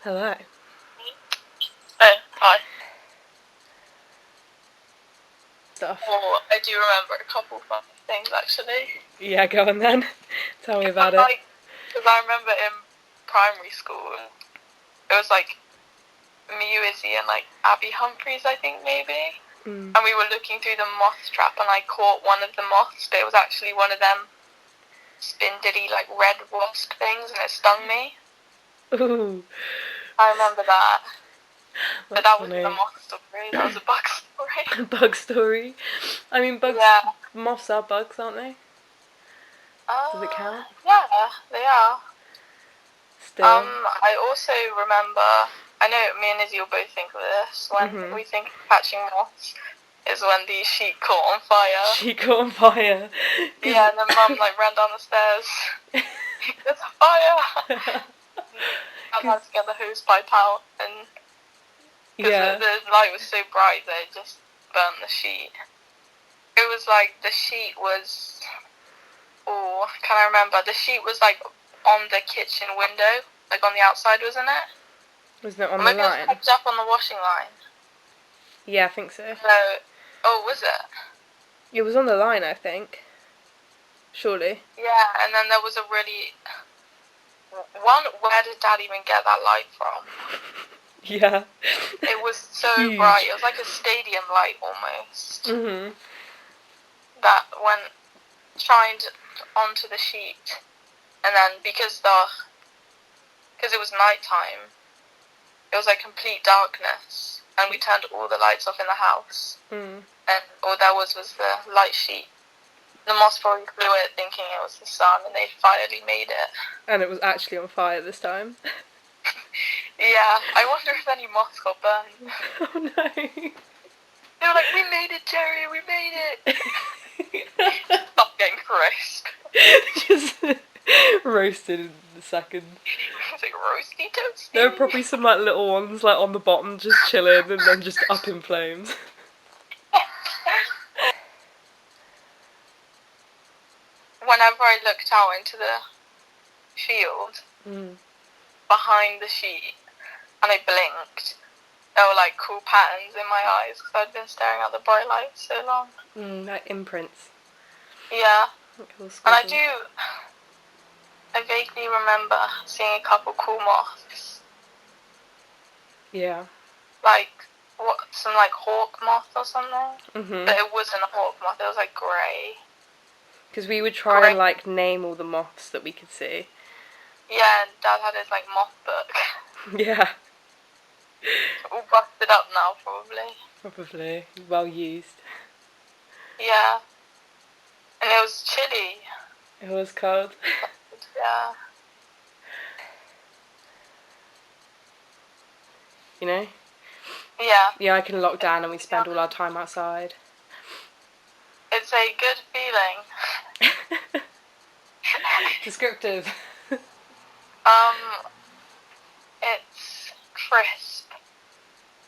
Hello. Oh, hi. Stuff. Well, I do remember a couple funny things, actually. Yeah, go on then. Tell me about it. Because I remember in primary school, it was like me, Izzy, and like Abby Humphreys, I think maybe. Mm. And we were looking through the moth trap, and I caught one of the moths, but it was actually one of them spindly, like red wasp things, and it stung me. Ooh. I remember that. But that Funny. wasn't a moth story, that was a bug story. Bug story. I mean, bugs. Yeah. Moths are bugs, aren't they? Does it count? Yeah, they are. Still. I also remember, I know me and Izzy will both think of this, when we think of catching moths, is when the sheet caught on fire. She caught on fire. Yeah, and then Mum like ran down the stairs. There's a fire! I had to get the hose pipe out, and because the light was so bright that it just burnt the sheet. It was like, the sheet was, can I remember? The sheet was like on the kitchen window, like on the outside, wasn't it? Wasn't it on the maybe line? it was popped up on the washing line. Yeah, I think so. No. Oh, was it? It was on the line, I think. Surely. Yeah, and then there was a really... where did Dad even get that light from? Yeah. It was so Huge. bright. It was like a stadium light almost. Mhm. That went shined onto the sheet, and then because it was nighttime, it was like complete darkness, and we turned all the lights off in the house, and all there was the light sheet. The moths probably flew it thinking it was the sun, and they finally made it. And it was actually on fire this time. Yeah, I wonder if any moths got burned. Oh no. They were like, "We made it, Jerry, we made it!" Stop getting crisp. Just roasted in a second. It's like roasty toasty. There were probably some like little ones like on the bottom just chilling and then just up in flames. Whenever I looked out into the field behind the sheet and I blinked, there were like cool patterns in my eyes because I'd been staring at the bright light so long. Like imprints. Yeah. Cool, and I vaguely remember seeing a couple cool moths. Yeah. Like, some like hawk moth or something? But it wasn't a hawk moth, it was like grey. Because we would try and like name all the moths that we could see. Yeah, and Dad had his like moth book. Yeah. All busted up now, probably. Probably. Well used. Yeah. And it was chilly. It was cold. Yeah. You know? Yeah. Yeah, I can lock down and we spend all our time outside. It's a good feeling. Descriptive. It's crisp.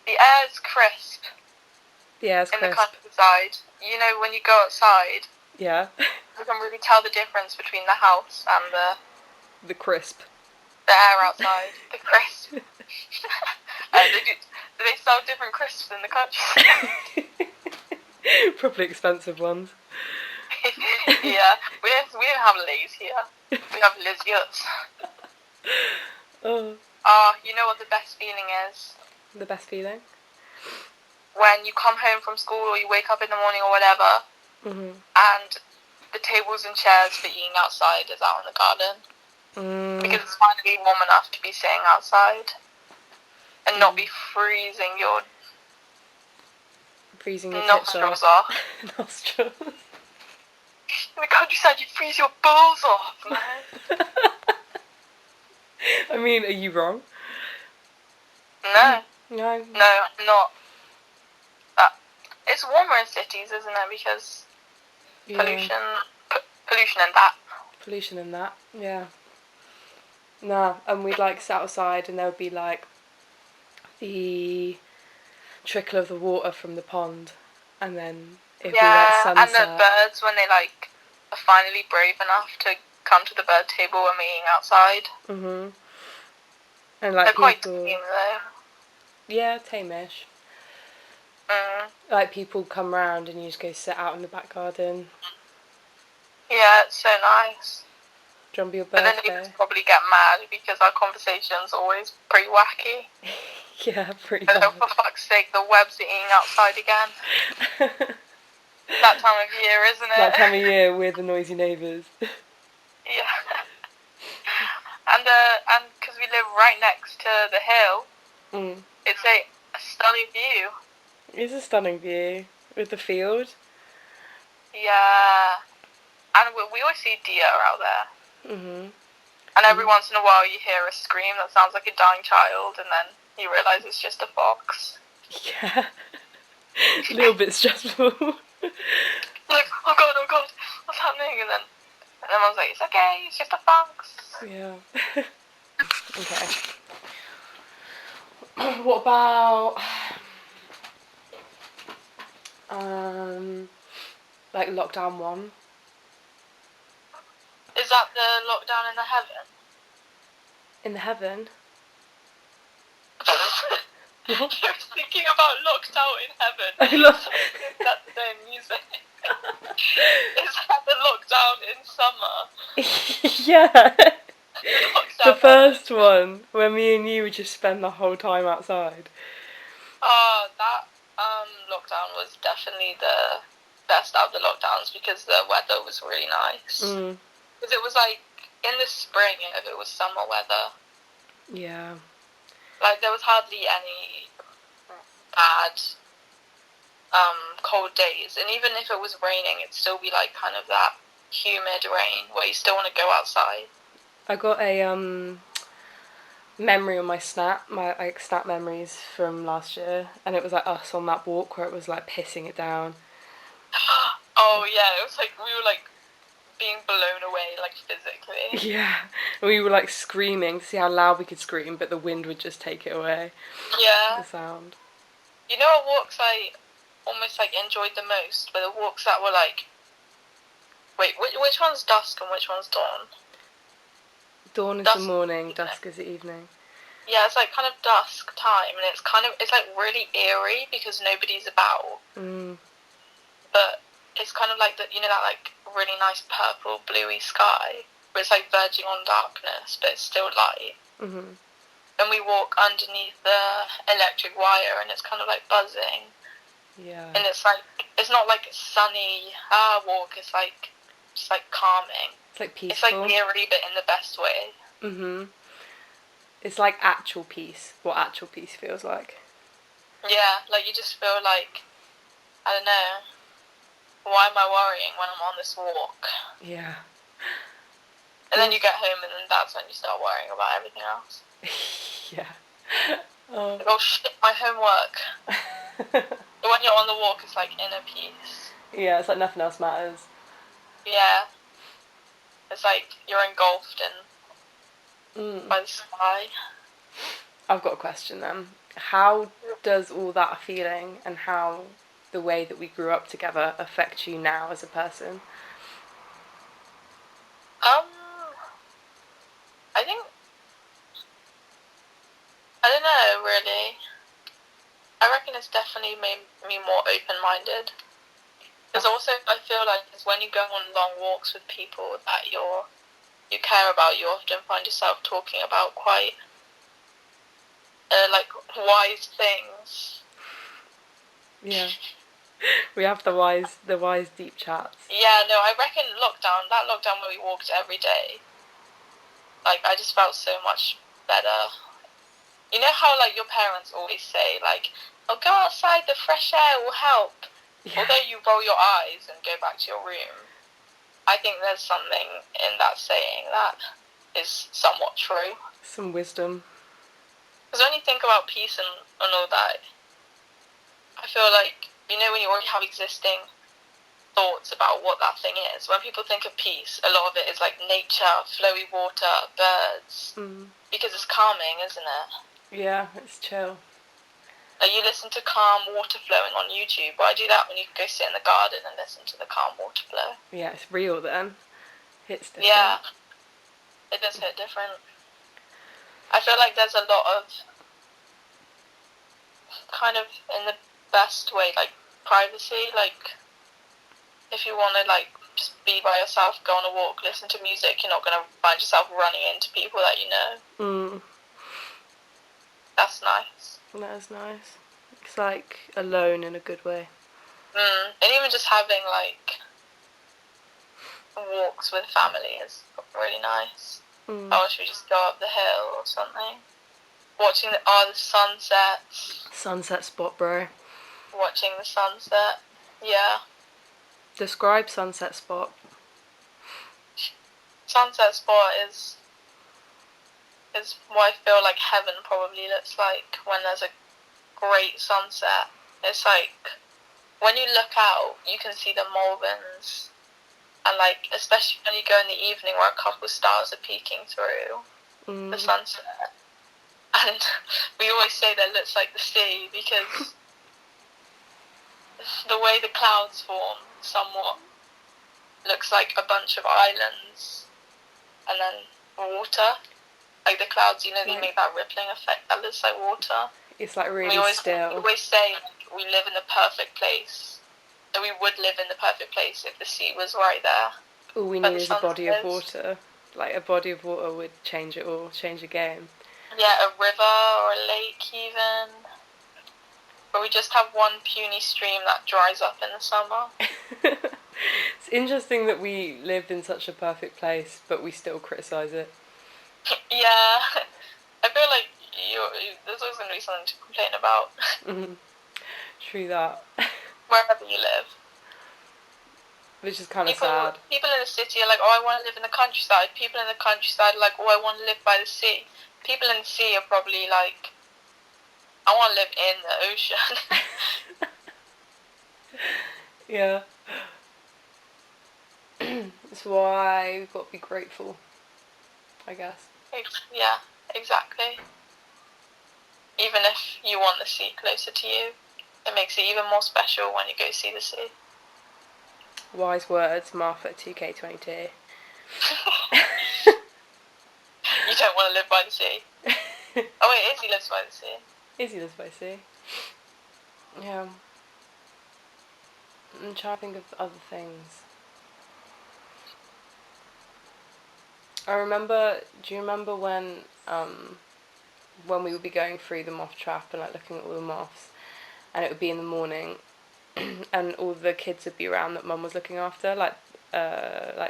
The air's crisp. The air's crisp. In the countryside. You know, when you go outside. Yeah. You can really tell the difference between the house and the crisp. The air outside. The crisp. Do they sell different crisps in the countryside? Probably expensive ones. Yeah, we don't have Lay's here. We have Liz-Yuts. Oh. You know what the best feeling is? The best feeling? When you come home from school or you wake up in the morning or whatever, and the tables and chairs for eating outside is out in the garden. Because it's finally warm enough to be sitting outside and not be freezing your nostrils off. Nostrils. In the countryside, you'd freeze your balls off, man. I mean, are you wrong? No. No, I'm not. It's warmer in cities, isn't it? Because pollution and that. Pollution and that, yeah. Nah, and we'd like sit outside and there would be like the trickle of the water from the pond, and then it'd be like sunset. And the birds when they like are finally brave enough to come to the bird table when we're eating outside. And like they're quite people, tame though. yeah, tame-ish. Like people come round and you just go sit out in the back garden. Yeah, it's so nice. Do you want to be your But then birthday? neighbours probably get mad because our conversation's always pretty wacky. Yeah, pretty And bad. then for fuck's sake, the web's eating outside again. That time of year, isn't it? That time of year, we're the noisy neighbours. Yeah. And because we live right next to the hill, it's a stunning view. It's a stunning view with the field. Yeah. And we always see deer out there. And every once in a while you hear a scream that sounds like a dying child, and then you realise it's just a fox. Yeah. A little bit stressful. Like, oh god, what's happening? And then everyone's like, it's okay, it's just a fox. Yeah. Okay. What about like lockdown 1? Is that the lockdown in the heaven? In the heaven? I was thinking about locked out in heaven. That's the music. Is that the lockdown in summer? Yeah. The Lockdown first heaven. one, where me and you would just spend the whole time outside. That lockdown was definitely the best out of the lockdowns because the weather was really nice. Because it was like in the spring if it was summer weather. Yeah. Like there was hardly any bad cold days, and even if it was raining, it'd still be like kind of that humid rain where you still want to go outside. I got a memory on my snap memories from last year, and it was like us on that walk where it was like pissing it down. Oh yeah, it was like we were like being blown away, like physically. Yeah, we were like screaming to see how loud we could scream, but the wind would just take it away. Yeah. The sound. You know what walks I almost like enjoyed the most? Were the walks that were like, wait, which one's dusk and which one's dawn? Dawn is dusk the morning, dusk is the evening. Yeah, it's like kind of dusk time, and it's like really eerie because nobody's about. But it's kind of like that, you know, that like really nice purple bluey sky where it's like verging on darkness, but it's still light. And we walk underneath the electric wire, and it's kind of like buzzing. Yeah. And it's like, it's not like a sunny walk, it's like just like calming. It's like peaceful. It's like eerie, but in the best way. It's like actual peace, what actual peace feels like. Yeah, like you just feel like, I don't know, why am I worrying when I'm on this walk? Yeah. And then you get home, and then that's when you start worrying about everything else. Yeah. Like, oh shit, my homework. But when you're on the walk, it's like inner peace. Yeah, it's like nothing else matters. Yeah. It's like you're engulfed in by the sky. I've got a question then. How does all that feeling and how the way that we grew up together affect you now as a person? I think, I don't know, really. I reckon it's definitely made me more open-minded. Because also, I feel like it's when you go on long walks with people that you care about, you often find yourself talking about quite, like, wise things. Yeah. We have the wise deep chats. Yeah, no, I reckon that lockdown where we walked every day, like, I just felt so much better. You know how, like, your parents always say, like, oh, go outside, the fresh air will help. Yeah. Although you roll your eyes and go back to your room, I think there's something in that saying that is somewhat true. Some wisdom. Because when you think about peace and all that, I feel like, you know, when you already have existing thoughts about what that thing is, when people think of peace, a lot of it is like nature, flowy water, birds, because it's calming, isn't it? Yeah, it's chill. Like you listen to calm water flowing on YouTube. Why do that when you can go sit in the garden and listen to the calm water flow? Yeah, it's real then. Hits different. Yeah, it does hit different. I feel like there's a lot of kind of in the best way, like privacy. Like if you want to like just be by yourself, go on a walk, listen to music, you're not gonna find yourself running into people that you know. That's nice. That is nice. It's like alone in a good way. And even just having like walks with family is really nice. Or should we just go up the hill or something? Watching the sunsets. Sunset spot, bro. Watching the sunset. Yeah. Describe sunset spot. Sunset spot is what I feel like heaven probably looks like when there's a great sunset. It's like when you look out, you can see the Malverns, and like especially when you go in the evening where a couple stars are peeking through the sunset. And we always say that it looks like the sea because the way the clouds form somewhat looks like a bunch of islands and then water. Like the clouds, you know, they make that rippling effect that looks like water. It's like really still. We always say like, we live in the perfect place. That we would live in the perfect place if the sea was right there. All we need is a body of water. Like a body of water would change it all, change the game. Yeah, a river or a lake even. But we just have one puny stream that dries up in the summer. It's interesting that we lived in such a perfect place, but we still criticise it. Yeah. I feel like there's always going to be something to complain about. True that. Wherever you live. Which is kind of sad. People in the city are like, oh, I want to live in the countryside. People in the countryside are like, oh, I want to live by the sea. People in the sea are probably like, I want to live in the ocean. Yeah. That's why we've got to be grateful, I guess. Yeah, exactly. Even if you want the sea closer to you, it makes it even more special when you go see the sea. Wise words, Martha 2K22. You don't want to live by the sea. Oh wait, Izzy lives by the sea. Izzy lives by the sea. Yeah. I'm trying to think of other things. Do you remember when we would be going through the moth trap and like looking at all the moths, and it would be in the morning and all the kids would be around that Mum was looking after, like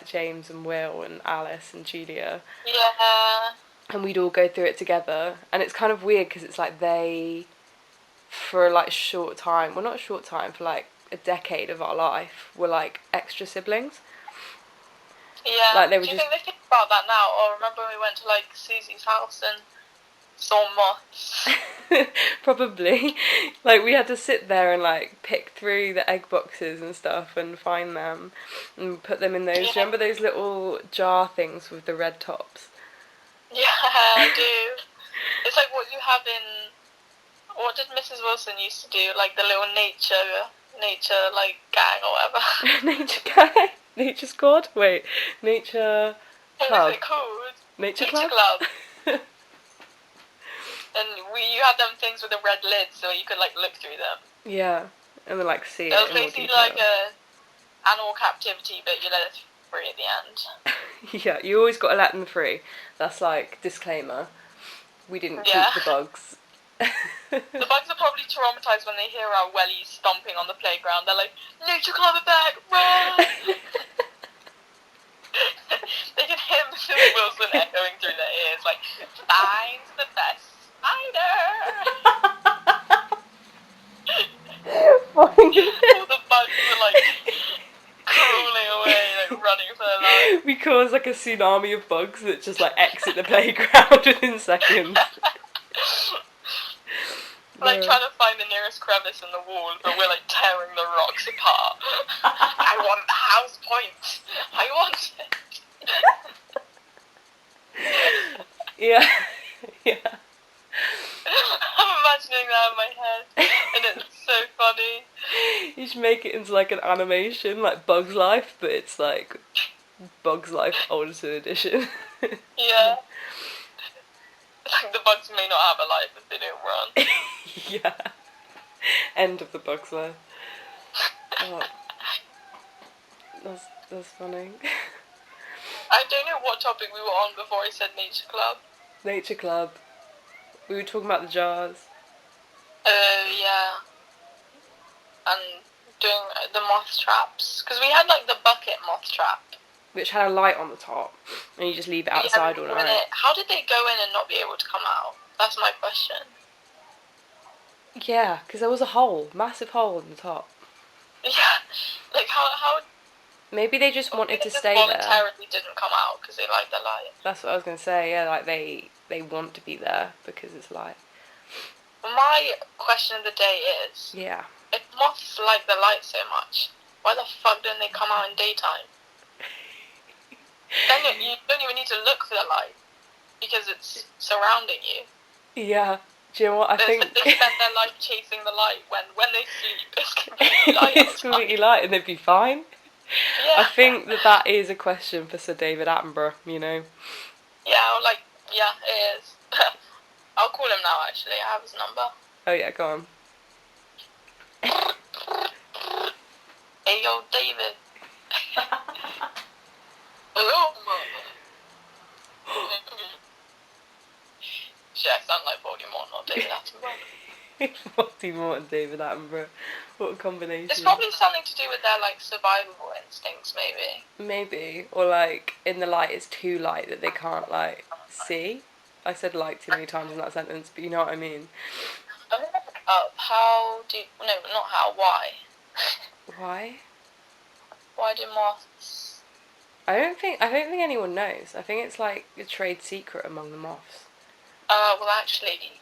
James and Will and Alice and Julia. Yeah. And we'd all go through it together, and it's kind of weird because it's like they, for like a short time, well not a short time, for like a decade of our life, were like extra siblings. Yeah. Like, they were Do you think they think about that now? Or remember when we went to like Susie's house and saw moths? Probably. Like we had to sit there and like pick through the egg boxes and stuff and find them and put them in those. Yeah. Do you remember those little jar things with the red tops? Yeah, I do. It's like what you have in. What did Mrs. Wilson used to do? Like the little nature like gang or whatever. Nature gang? Nature squad? Wait, nature club. What is it called? Nature club. And you had them things with the red lids, so you could like look through them. Yeah, and then like see it. It was basically like a animal captivity, but you let it free at the end. Yeah, you always got to let them free. That's like disclaimer. We didn't keep the bugs. The bugs are probably traumatized when they hear our wellies stomping on the playground. They're like, nature club are back, run! They can hear Mrs. Wilson echoing through their ears, like, find the best spider! All the bugs are like crawling away, like running for their lives. We cause like a tsunami of bugs that just like exit the playground within seconds. Like trying to find the nearest crevice in the wall, but we're like tearing the rocks apart. I want the house point. I want it. Yeah. Yeah. I'm imagining that in my head, and it's so funny. You should make it into like an animation, like Bug's Life, but it's like Bug's Life Ultimate Edition. Yeah. Like, the bugs may not have a life if they don't run. Yeah. End of the bugs life. Oh, that's funny. I don't know what topic we were on before I said nature club. Nature club. We were talking about the jars. Yeah. And doing the moth traps. Because we had, like, the bucket moth trap. Which had a light on the top, and you just leave it outside all night. How did they go in and not be able to come out? That's my question. Yeah, because there was a hole, massive hole in the top. Yeah, like how? Maybe they just wanted to stay there. Voluntarily didn't come out because they like the light. That's what I was gonna say. Yeah, like they want to be there because it's light. My question of the day is: yeah, if moths like the light so much, why the fuck don't they come out in daytime? Then you don't even need to look for the light because it's surrounding you. Yeah. Do you know what I think? They spend their life chasing the light when they sleep. It's completely light. It's completely light, and they'd be fine. Yeah. I think that is a question for Sir David Attenborough. You know. Yeah, it is. I'll call him now. Actually, I have his number. Oh yeah, go on. Hey yo, David. Hello, mother. Shit, I sound like Voldemort, not David Attenborough. Voldemort and David Attenborough. What a combination. It's probably something to do with their, like, survival instincts, maybe. Maybe. Or, like, in the light it's too light that they can't, like, see. I said like too many times in that sentence, but you know what I mean. Why? Why? Why do moths... I don't think anyone knows. I think it's like a trade secret among the moths. Well, actually,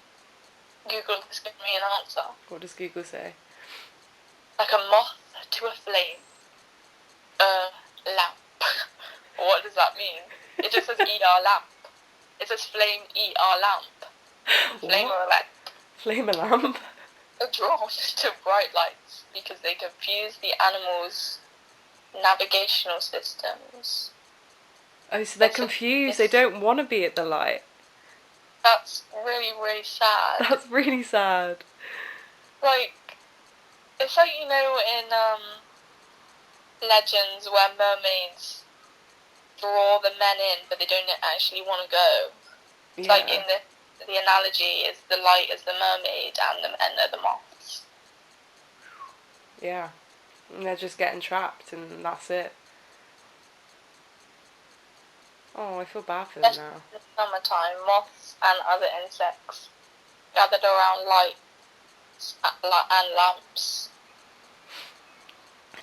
Google has given me an answer. What does Google say? Like a moth to a flame. Lamp. What does that mean? It just says ER lamp. It says flame ER lamp. Flame or a lamp. Flame a lamp? Are drawn to bright lights because they confuse the animals' navigational systems. Oh, so they're confused. They don't want to be at the light. That's really, really sad. That's really sad. Like, it's like, you know, in legends where mermaids draw the men in, but they don't actually want to go. It's like in the analogy is the light is the mermaid and the men are the moths. Yeah. And they're just getting trapped and that's it. Oh, I feel bad for them now. In the summertime, moths and other insects gathered around lights and lamps.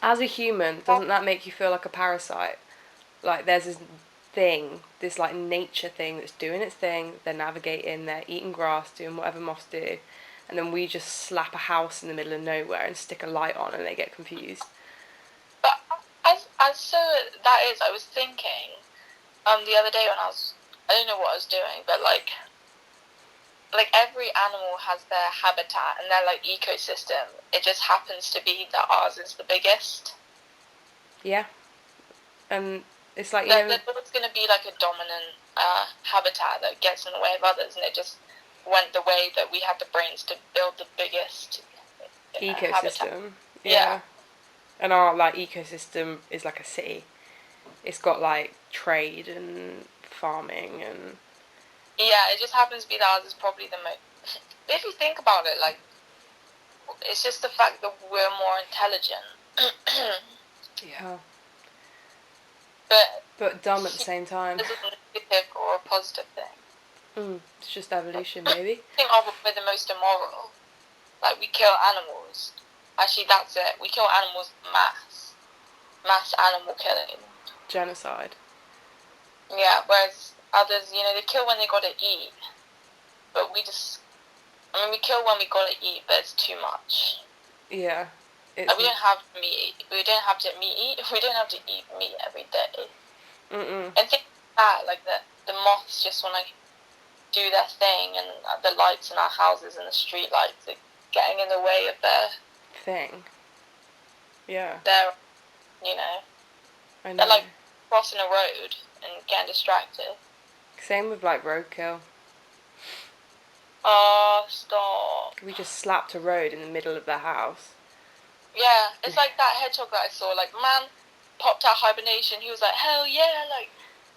As a human, doesn't that make you feel like a parasite? Like there's this thing, this like nature thing that's doing its thing, they're navigating, they're eating grass, doing whatever moths do, and then we just slap a house in the middle of nowhere and stick a light on and they get confused. But as so that is, I was thinking, the other day when I don't know what I was doing, but like every animal has their habitat and their like ecosystem. It just happens to be that ours is the biggest. Yeah. And it's like, there's always going to be like a dominant habitat that gets in the way of others, and it just went the way that we had the brains to build the biggest ecosystem. Habitat. Yeah. And our like ecosystem is like a city. It's got like trade and farming and... Yeah, it just happens to be that ours is probably the most... If you think about it, like, it's just the fact that we're more intelligent. Yeah. But dumb at the same time. Is it a negative or a positive thing? It's just evolution, maybe. I think we're the most immoral. Like, we kill animals. Actually, that's it. We kill animals mass. Mass animal killing. Genocide. Yeah, whereas others, you know, they kill when they gotta eat. But we kill when we gotta eat, but it's too much. Yeah. Like, we don't have meat. We don't have to eat meat every day. And think that, like, the moths just want to do their thing, and the lights in our houses and the street lights are getting in the way of their thing. Yeah. Their, you know. I know. They're like crossing a road and getting distracted. Same with like roadkill. Oh, stop. We just slapped a road in the middle of the house. Yeah, it's like that hedgehog that I saw. Like, man popped out hibernation. He was like, hell yeah, like,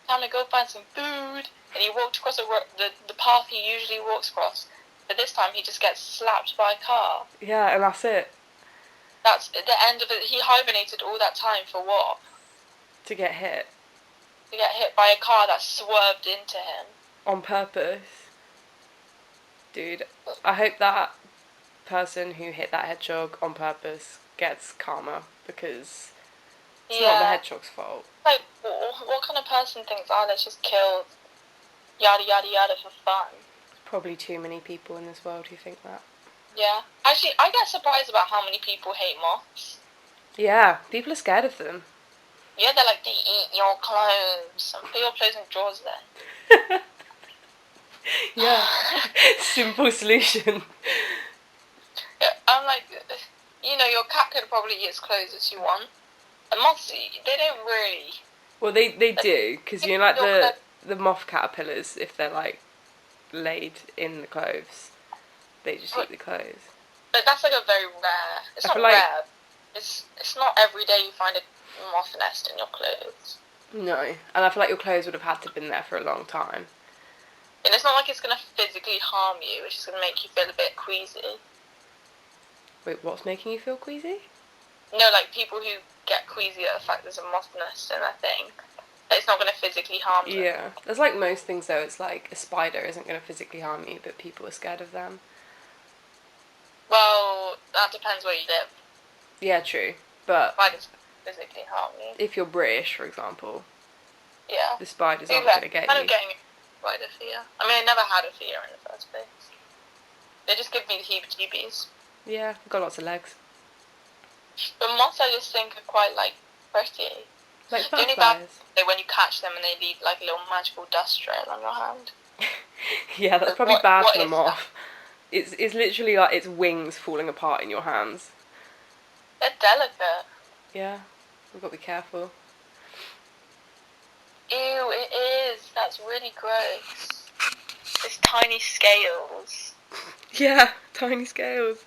time to go find some food. And he walked across the path he usually walks across. But this time he just gets slapped by a car. Yeah, and that's it. That's the end of it. He hibernated all that time for what? To get hit. To get hit by a car that swerved into him. On purpose. Dude, I hope that person who hit that hedgehog on purpose gets karma, because it's not the hedgehog's fault. Like, what kind of person thinks, oh, let's just kill yada yada yada for fun? Probably too many people in this world who think that. Yeah. Actually, I get surprised about how many people hate moths. Yeah, people are scared of them. Yeah, they're like, they eat your clothes. And put your clothes in drawers then. Yeah. Simple solution. Yeah, I'm like, you know, your cat could probably eat its clothes if you want. And moths, they don't really. Well, they do, because you know, like the moth caterpillars, if they're like laid in the clothes, they just eat the clothes. But that's like a very rare. It's not rare. It's not every day you find a moth nest in your clothes. No, and I feel like your clothes would have had to have been there for a long time. And it's not like it's going to physically harm you, it's just going to make you feel a bit queasy. Wait, what's making you feel queasy? No, like people who get queasy at the fact there's a moth nest in their thing. It's not going to physically harm them. Yeah, there's like most things though, it's like a spider isn't going to physically harm you, but people are scared of them. Well, that depends where you live. Yeah, true, but spiders physically harm you. If you're British, for example, yeah, the spiders aren't going to get you. I'm getting a spider fear. I mean, I never had a fear in the first place. They just give me the heebie-jeebies. Yeah, I've got lots of legs. But moths I just think are quite, like, pretty. Like butterflies. The only bad thing when you catch them and they leave, like, a little magical dust trail on your hand. Yeah, that's probably bad for the moth. It's literally like its wings falling apart in your hands. They're delicate. Yeah, we've got to be careful. Ew, it is. That's really gross. It's tiny scales. Yeah, tiny scales.